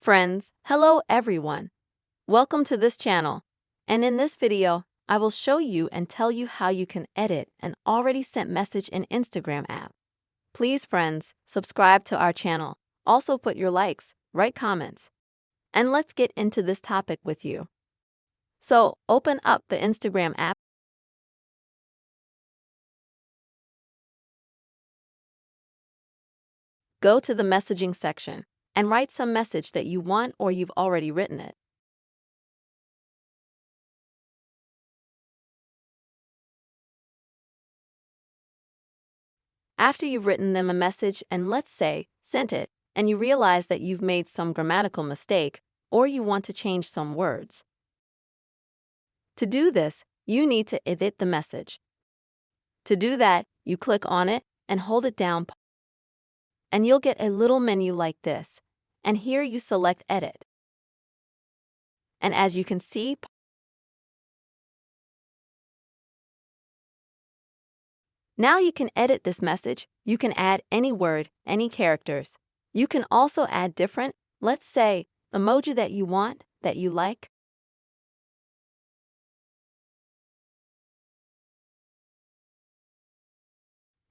Friends, hello everyone. Welcome to this channel. And in this video, I will show you and tell you how you can edit an already sent message in Instagram app. Please friends, subscribe to our channel. Also put your likes, write comments. And let's get into this topic with you. So, open up the Instagram app. Go to the messaging section and write some message that you want or you've already written it. After you've written them a message and let's say, sent it, and you realize that you've made some grammatical mistake or you want to change some words. To do this, you need to edit the message. To do that, you click on it and hold it down, and you'll get a little menu like this. And here you select Edit. And as you can see, now you can edit this message. You can add any word, any characters. You can also add different, let's say, emoji that you want, that you like.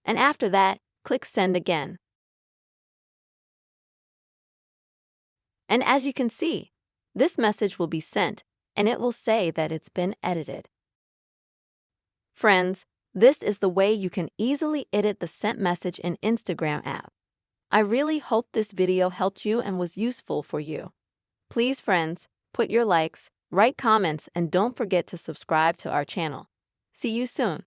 And after that, click Send again. And as you can see, this message will be sent, and it will say that it's been edited. Friends, this is the way you can easily edit the sent message in Instagram app. I really hope this video helped you and was useful for you. Please friends, put your likes, write comments, and don't forget to subscribe to our channel. See you soon.